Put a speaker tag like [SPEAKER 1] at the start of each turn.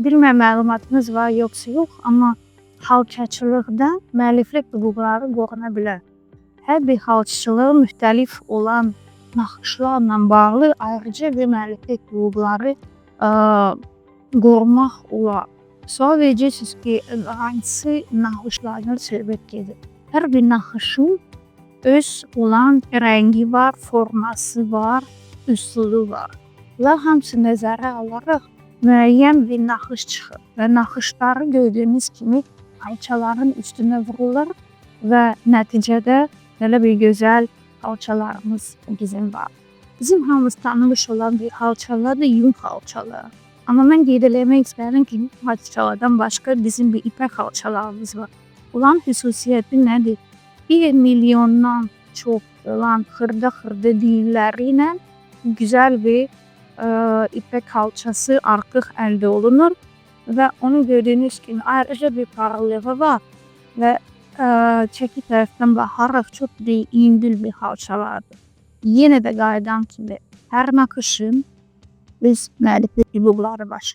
[SPEAKER 1] Bilmirəm məlumatınız var yoxsa yox, amma xalçaçılıqda müəlliflik hüquqları qoruna bilər. Hər bir xalçaçılığı müxtəlif olan naxışlarla bağlı ayrıca bir müəlliflik hüquqları qorumaq olar. Sual verəcəksiniz ki, hansı naxışlardan söhbət gedir? Hər bir naxışın öz olan rəngi var, forması var, üsulu var. Bunlar hamısı nəzərə alaraq müəyyən bir naxış çıxır və naxışları gördüyünüz kimi xalçaların üstünə vurulur və nəticədə belə bir gözəl xalçalarımız bizim var. Bizim hamımız tanımış olan bir xalçalar da yun xalçaları. Amma mən qeyd eləmək istəyirəm ki, bu xalçalardan başqa bizim bir ipək xalçalarımız var. Bunların xüsusiyyəti nədir? 1 milyondan çox olan xırda dilləri ilə gözəl bir ipək xalçası artıq əldə olunur və onu gördüyünüz kimi ayrıca bir parlağı var və çəki tərəfdən baxaraq çox yüngül bir xalçalardır. Yenə də qayıdan kimi hər naxışın öz müəlliflik hüquqları var.